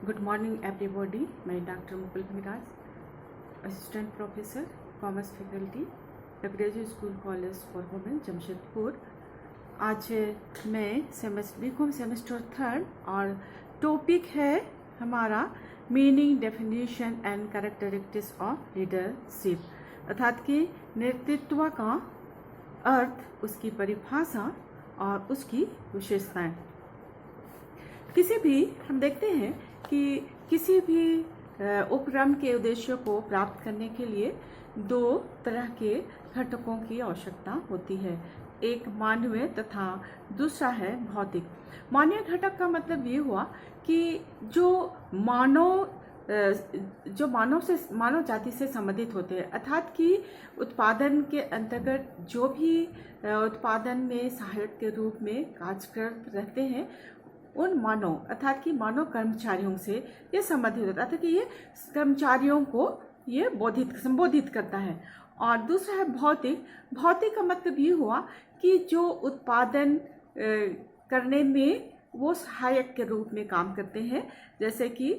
Good morning everybody. मैं doctor Mukul Miraj, assistant professor commerce faculty graduate school college for women Jamshedpur. आज मैं BCom semester third और topic है हमारा meaning, definition and characteristics of leadership, अर्थात कि नेतृत्व का अर्थ, उसकी परिभाषा और उसकी विशेषताएं। किसी भी हम देखते हैं कि किसी भी उपक्रम के उद्देश्यों को प्राप्त करने के लिए दो तरह के घटकों की आवश्यकता होती है, एक मानवीय तथा दूसरा है भौतिक। मानवीय घटक का मतलब ये हुआ कि जो मानव जाति से संबंधित होते हैं, अर्थात कि उत्पादन के अंतर्गत जो भी उत्पादन में सहायक के रूप में कार्य कर रहते हैं, उन मानव अर्थात कि मानव कर्मचारियों से ये संबंधित होता है कि ये कर्मचारियों को ये संबोधित करता है। और दूसरा है भौतिक। भौतिक का मतलब ये हुआ कि जो उत्पादन करने में वो सहायक के रूप में काम करते हैं, जैसे कि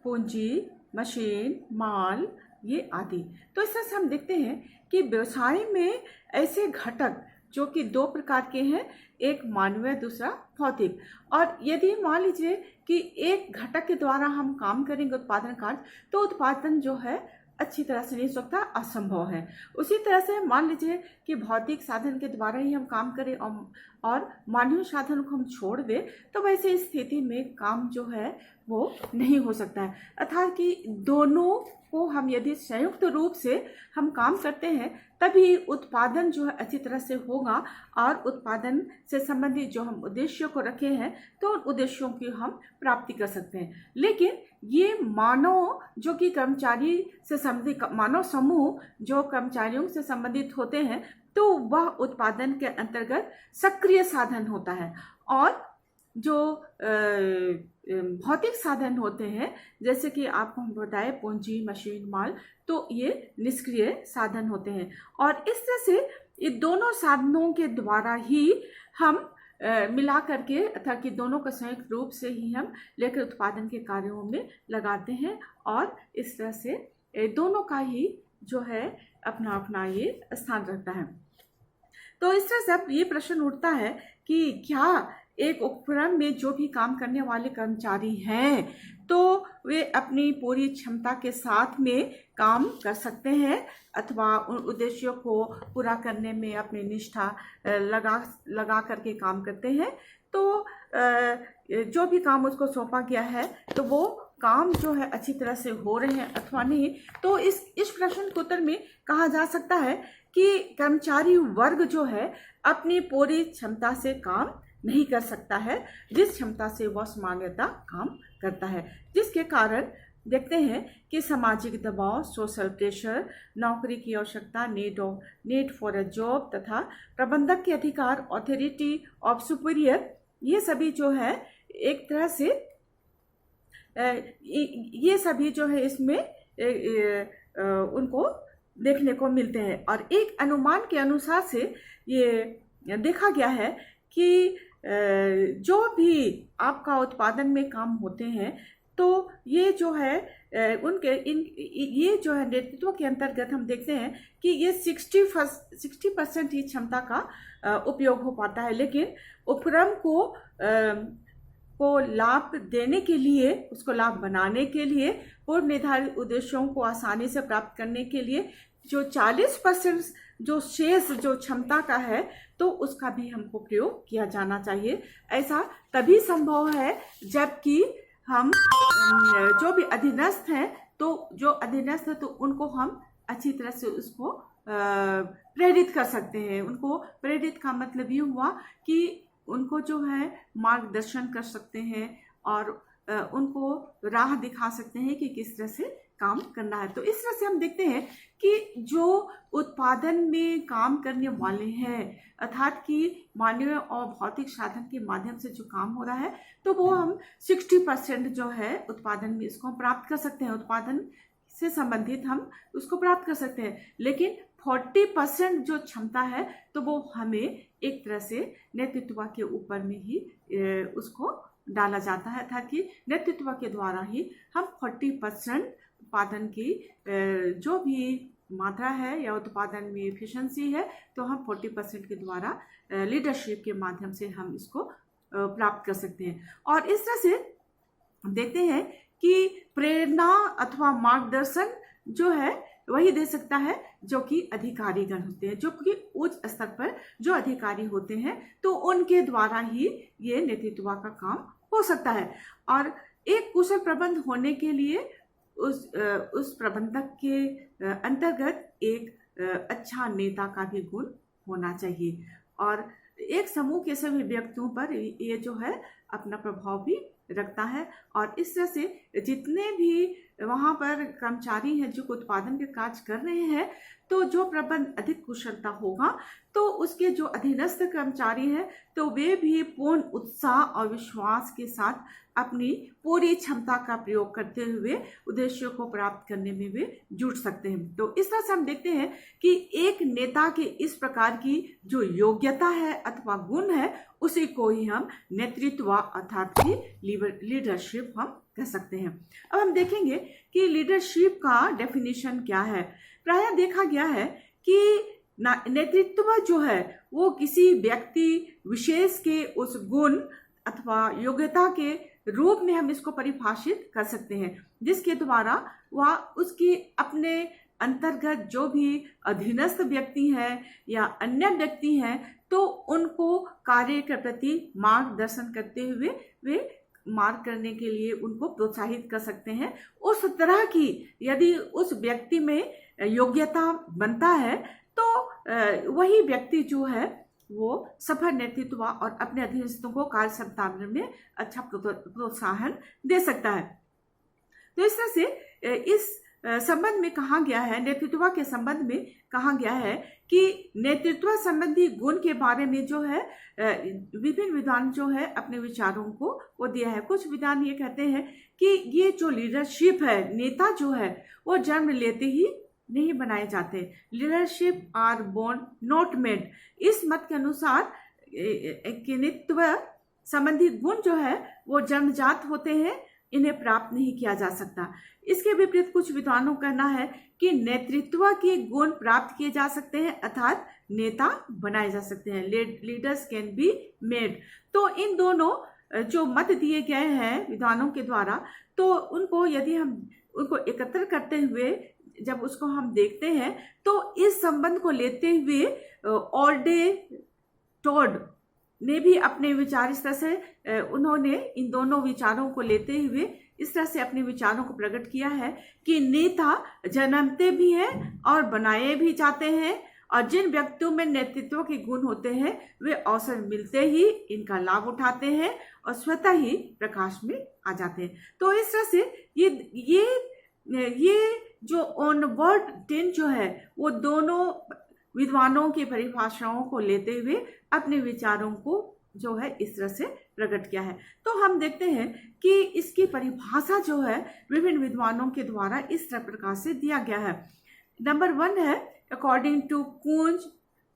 पूंजी, मशीन, माल, ये आदि। तो इस तरह से हम देखते हैं कि व्यवसाय में ऐसे घटक जो कि दो प्रकार के हैं, एक मानवीय, दूसरा भौतिक। और यदि मान लीजिए कि एक घटक के द्वारा हम काम करेंगे उत्पादन कार्य, तो उत्पादन जो है अच्छी तरह से नहीं हो सकता, असंभव है। उसी तरह से मान लीजिए कि भौतिक साधन के द्वारा ही हम काम करें और मानवीय साधन को हम छोड़ दें, तो वैसे स्थिति में काम जो है वो नहीं हो सकता है। अर्थात कि दोनों को हम यदि संयुक्त रूप से हम काम करते हैं, तभी उत्पादन जो है अच्छी तरह से होगा और उत्पादन से संबंधित जो हम उद्देश्यों को रखे हैं, तो उन उद्देश्यों की हम प्राप्ति कर सकते हैं। लेकिन ये मानव जो कि कर्मचारी से संबंधित मानव समूह जो कर्मचारियों से संबंधित होते हैं, तो वह उत्पादन के अंतर्गत सक्रिय साधन होता है। और जो भौतिक साधन होते हैं, जैसे कि आपको हम बताए पूंजी, मशीन, माल, तो ये निष्क्रिय साधन होते हैं। और इस तरह से ये दोनों साधनों के द्वारा ही हम मिला करके, अर्थात कि दोनों का संयुक्त रूप से ही हम लेकर उत्पादन के कार्यों में लगाते हैं। और इस तरह से दोनों का ही जो है अपना अपना ये स्थान रखता है। तो इस तरह से अब ये प्रश्न उठता है कि क्या एक उपक्रम में जो भी काम करने वाले कर्मचारी हैं, तो वे अपनी पूरी क्षमता के साथ में काम कर सकते हैं अथवा उन उद्देश्यों को पूरा करने में अपनी निष्ठा लगा करके काम करते हैं। तो जो भी काम उसको सौंपा गया है, तो वो काम जो है अच्छी तरह से हो रहे हैं अथवा नहीं। तो इस प्रश्न के उत्तर में कहा जा सकता है कि कर्मचारी वर्ग जो है अपनी पूरी क्षमता से काम नहीं कर सकता है, जिस क्षमता से वह सामान्यतः काम करता है, जिसके कारण देखते हैं कि सामाजिक दबाव, सोशल प्रेशर, नौकरी की आवश्यकता, नीड फॉर अ जॉब तथा प्रबंधक के अधिकार, ऑथोरिटी ऑफ सुपीरियर, ये सभी जो है एक तरह से ये सभी जो है इसमें उनको देखने को मिलते हैं। और एक अनुमान के अनुसार से ये देखा गया है कि जो भी आपका उत्पादन में काम होते हैं, तो ये जो है ये जो है नेतृत्व के अंतर्गत हम देखते हैं कि ये 60% ही क्षमता का उपयोग हो पाता है। लेकिन उपक्रम को लाभ देने के लिए, उसको लाभ बनाने के लिए, पूर्व निर्धारित उद्देश्यों को आसानी से प्राप्त करने के लिए जो 40% जो शेष जो क्षमता का है, तो उसका भी हमको प्रयोग किया जाना चाहिए। ऐसा तभी संभव है जबकि हम जो भी अधीनस्थ हैं, तो जो अधीनस्थ है तो उनको हम अच्छी तरह से उसको प्रेरित कर सकते हैं। उनको प्रेरित का मतलब ये हुआ कि उनको जो है मार्गदर्शन कर सकते हैं और उनको राह दिखा सकते हैं कि किस तरह से काम करना है। तो इस तरह से हम देखते हैं कि जो उत्पादन में काम करने वाले हैं, अर्थात कि मानवीय और भौतिक साधन के माध्यम से जो काम हो रहा है, तो वो हम 60% जो है उत्पादन में इसको प्राप्त कर सकते हैं, उत्पादन से संबंधित हम उसको प्राप्त कर सकते हैं। लेकिन 40% जो क्षमता है, तो वो हमें एक तरह से नेतृत्व के ऊपर में ही उसको डाला जाता है, अर्थात कि नेतृत्व के द्वारा ही हम 40% उत्पादन की जो भी मात्रा है या उत्पादन में एफिशिएंसी है, तो हम 40% के द्वारा लीडरशिप के माध्यम से हम इसको प्राप्त कर सकते हैं। और इस तरह से देखते हैं कि प्रेरणा अथवा मार्गदर्शन जो है वही दे सकता है जो कि अधिकारीगण होते हैं, जो कि उच्च स्तर पर जो अधिकारी होते हैं, तो उनके द्वारा ही ये नेतृत्व का काम हो सकता है। और एक कुशल प्रबंध होने के लिए उस प्रबंधक के अंतर्गत एक अच्छा नेता का भी गुण होना चाहिए। और एक समूह के सभी व्यक्तियों पर ये जो है अपना प्रभाव भी रखता है। और इस तरह से जितने भी वहाँ पर कर्मचारी हैं जो उत्पादन के कार्य कर रहे हैं, तो जो प्रबंध अधिक कुशलता होगा, तो उसके जो अधीनस्थ कर्मचारी हैं तो वे भी पूर्ण उत्साह और विश्वास के साथ अपनी पूरी क्षमता का प्रयोग करते हुए उद्देश्यों को प्राप्त करने में वे जुट सकते हैं। तो इस तरह से हम देखते हैं कि एक नेता की इस प्रकार की जो योग्यता है अथवा गुण है, उसी को ही हम नेतृत्व अर्थात कि लीडरशिप हम कह सकते हैं। अब हम देखेंगे कि लीडरशिप का डेफिनेशन क्या है। प्रायः देखा गया है कि नेतृत्व जो है वो किसी व्यक्ति विशेष के उस गुण अथवा योग्यता के रूप में हम इसको परिभाषित कर सकते हैं, जिसके द्वारा वह उसकी अपने अंतर्गत जो भी अधीनस्थ व्यक्ति हैं या अन्य व्यक्ति हैं, तो उनको कार्य के प्रति मार्गदर्शन करते हुए वे मार्ग करने के लिए उनको प्रोत्साहित कर सकते हैं। उस तरह की यदि उस व्यक्ति में योग्यता बनता है, तो वही व्यक्ति जो है वो सफल नेतृत्व और अपने अधीनस्थों को कार्य संपादन में अच्छा प्रोत्साहन दे सकता है। तो इस तरह से इस संबंध में कहा गया है, नेतृत्व के संबंध में कहा गया है कि नेतृत्व संबंधी गुण के बारे में जो है विभिन्न विद्वान जो है अपने विचारों को वो दिया है। कुछ विद्वान ये कहते हैं कि ये जो लीडरशिप है, नेता जो है वो जन्म लेते ही नहीं बनाए जाते, leadership are born not made. इस मत के अनुसार नेतृत्व संबंधी गुण जो है वो जन्मजात होते हैं, इन्हें प्राप्त नहीं किया जा सकता। इसके विपरीत कुछ विद्वानों का कहना है कि नेतृत्व के गुण प्राप्त किए जा सकते हैं, अर्थात नेता बनाए जा सकते हैं, लीडर्स कैन बी मेड। तो इन दोनों जो मत दिए गए हैं विद्वानों के द्वारा, तो उनको यदि हम उनको एकत्र करते हुए जब उसको हम देखते हैं, तो इस संबंध को लेते हुए ऑल्डे टोड ने भी अपने विचार इस तरह से उन्होंने इन दोनों विचारों को लेते हुए इस तरह से अपने विचारों को प्रकट किया है कि नेता जन्मते भी हैं और बनाए भी जाते हैं, और जिन व्यक्तियों में नेतृत्व के गुण होते हैं वे अवसर मिलते ही इनका लाभ उठाते हैं और स्वतः ही प्रकाश में आ जाते हैं। तो इस तरह से ये जो ऑनवर्ड 10 जो है वो दोनों विद्वानों की परिभाषाओं को लेते हुए अपने विचारों को जो है इस तरह से प्रकट किया है। तो हम देखते हैं कि इसकी परिभाषा जो है विभिन्न विद्वानों के द्वारा इस प्रकार से दिया गया है। नंबर 1 है अकॉर्डिंग टू कुंज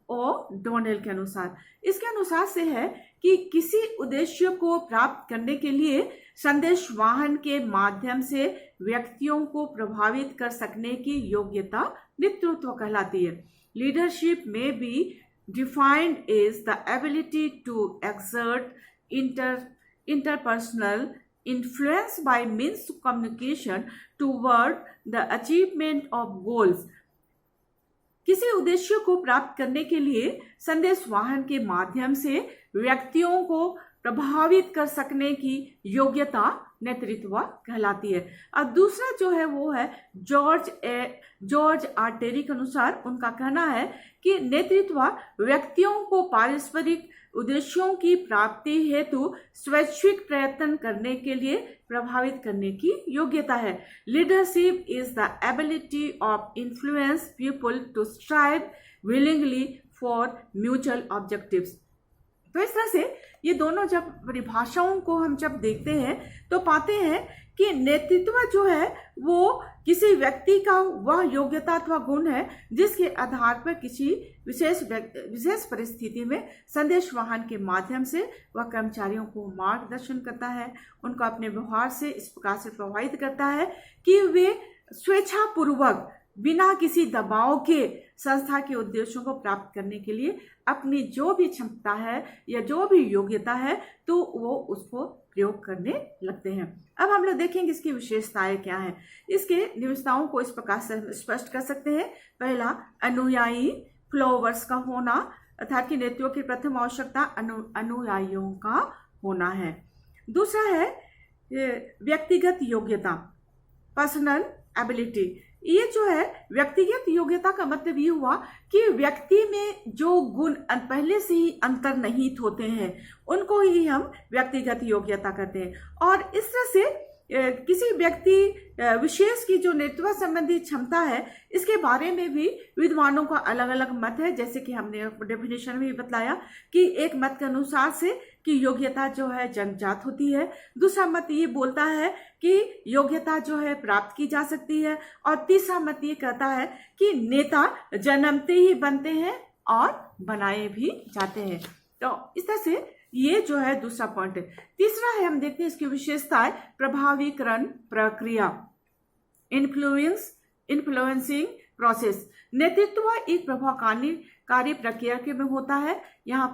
और डोनेल के अनुसार। इसके अनुसार से है कि किसी उद्देश्य को प्राप्त करने के लिए संदेश वाहन के माध्यम से व्यक्तियों को प्रभावित कर सकने की योग्यता नेतृत्व कहलाती है। लीडरशिप में B defined as the ability to exert interpersonal influence by means of communication toward the achievement of goals। किसी उद्देश्य को प्राप्त करने के लिए संदेश वाहन के माध्यम से व्यक्तियों को प्रभावित कर सकने की योग्यता नेतृत्व कहलाती है। अब दूसरा जो है वो है जॉर्ज आर टेरी के अनुसार उनका कहना है कि नेतृत्व व्यक्तियों को पारस्परिक उद्देश्यों की प्राप्ति हेतु स्वैच्छिक प्रयत्न करने के लिए प्रभावित करने की योग्यता है। Leadership is the ability of influence people to strive willingly for mutual objectives. तो इस तरह से ये दोनों जब परिभाषाओं को हम जब देखते हैं तो पाते हैं कि नेतृत्व जो है वो किसी व्यक्ति का वह योग्यता अथवा गुण है जिसके आधार पर किसी विशेष परिस्थिति में संदेश वाहन के माध्यम से वह कर्मचारियों को मार्गदर्शन करता है, उनको अपने व्यवहार से इस प्रकार से प्रभावित करता है कि वे स्वेच्छापूर्वक बिना किसी दबाव के संस्था के उद्देश्यों को प्राप्त करने के लिए अपनी जो भी क्षमता है या जो भी योग्यता है तो वो उसको प्रयोग करने लगते हैं। अब हम लोग देखेंगे इसकी विशेषताएं क्या है। इसके निविष्ताओं को इस प्रकार से स्पष्ट कर सकते हैं। पहला, अनुयायी फॉलोवर्स का होना, अर्थात कि नेतृत्व की प्रथम आवश्यकता अनुयायियों का होना है। दूसरा है व्यक्तिगत योग्यता, पर्सनल एबिलिटी। ये जो है व्यक्तिगत योग्यता का मतलब ये हुआ कि व्यक्ति में जो गुण पहले से ही अंतर्निहित होते हैं उनको ही हम व्यक्तिगत योग्यता कहते हैं। और इस तरह से किसी व्यक्ति विशेष की जो नेतृत्व संबंधी क्षमता है इसके बारे में भी विद्वानों का अलग अलग मत है। जैसे कि हमने डेफिनेशन में भी बताया कि एक मत के अनुसार से कि योग्यता जो है जन्मजात होती है, दूसरा मत ये बोलता है कि योग्यता जो है प्राप्त की जा सकती है, और तीसरा मत ये कहता है कि नेता जन्मते ही बनते हैं और बनाए भी जाते हैं। तो इस तरह से ये जो है दूसरा पॉइंट है। तीसरा है, हम देखते हैं इसकी विशेषताएं, प्रभावीकरण प्रक्रिया, इन्फ्लुएंसिंग प्रोसेस। नेतृत्व एक प्रभावकारी प्रक्रिया के में होता है। यहाँ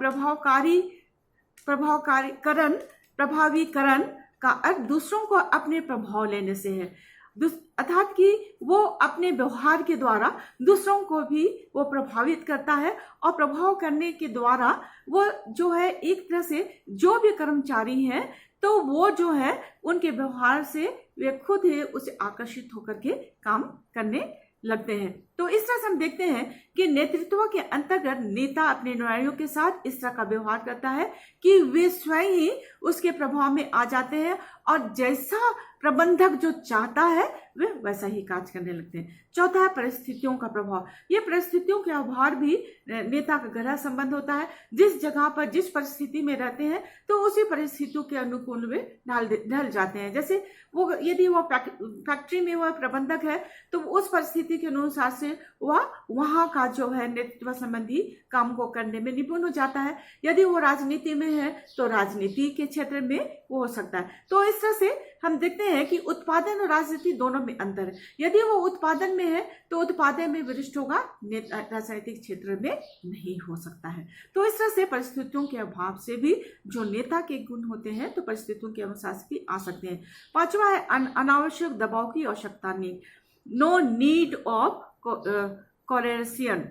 प्रभावीकरण का अर्थ दूसरों को अपने प्रभाव लेने से है, अर्थात कि वो अपने व्यवहार के द्वारा दूसरों को भी वो प्रभावित करता है, और प्रभाव करने के द्वारा वो जो है एक तरह से जो भी कर्मचारी हैं तो वो जो है उनके व्यवहार से वे खुद ही उसे आकर्षित होकर के काम करने लगते हैं। तो इस तरह से हम देखते हैं कि नेतृत्व के अंतर्गत नेता अपने अनुयायियों के साथ इस तरह का व्यवहार करता है कि वे स्वयं ही उसके प्रभाव में आ जाते हैं, और जैसा प्रबंधक जो चाहता है वे वैसा ही कार्य करने लगते हैं। चौथा है परिस्थितियों का प्रभाव। ये परिस्थितियों के आधार भी नेता का गहरा संबंध होता है। जिस जगह पर जिस परिस्थिति में रहते हैं तो उसी परिस्थितियों के अनुकूल वे ढल जाते हैं। जैसे वो यदि वो फैक्ट्री में वह प्रबंधक है तो उस परिस्थिति के अनुसार से वह वहां का जो है नेतृत्व संबंधी काम को करने में निपुण हो जाता है। यदि वो राजनीति में है तो राजनीति के क्षेत्र में वो हो सकता है। तो इस तरह से हम देखते हैं कि उत्पादन और राजनीति दोनों में अंतर है। यदि वो उत्पादन में है तो उत्पादन में वरिष्ठ होगा, राजनीतिक क्षेत्र में नहीं हो सकता है। तो इस तरह से परिस्थितियों के अभाव से भी जो नेता के गुण होते हैं तो परिस्थितियों के अनुसार से भी आ सकते हैं। पांचवा है अनावश्यक दबाव की आवश्यकता नहीं, नो नीड ऑफ कोरेशन,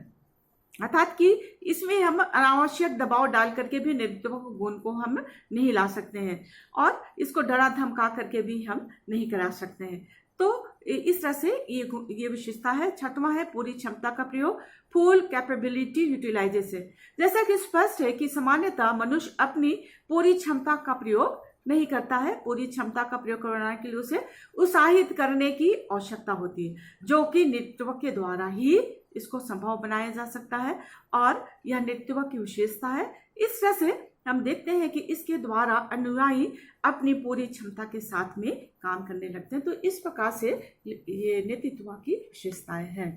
अर्थात कि इसमें हम अनावश्यक दबाव डाल करके भी नेतृत्व गुण को हम नहीं ला सकते हैं, और इसको डरा धमका करके भी हम नहीं करा सकते हैं। तो इस तरह से ये विशेषता है। छठवां है पूरी क्षमता का प्रयोग, फुल कैपेबिलिटी यूटिलाइजेशन। जैसा कि स्पष्ट है कि सामान्यतः मनुष्य अपनी पूरी क्षमता का प्रयोग नहीं करता है। पूरी क्षमता का प्रयोग करने के लिए उसे उत्साहित करने की आवश्यकता होती है, जो कि नेतृत्व के द्वारा ही इसको संभव बनाया जा सकता है, और यह नेतृत्व की विशेषता है। इस तरह से हम देखते हैं कि इसके द्वारा अनुयायी अपनी पूरी क्षमता के साथ में काम करने लगते हैं। तो इस प्रकार से ये नेतृत्व की विशेषताएं हैं।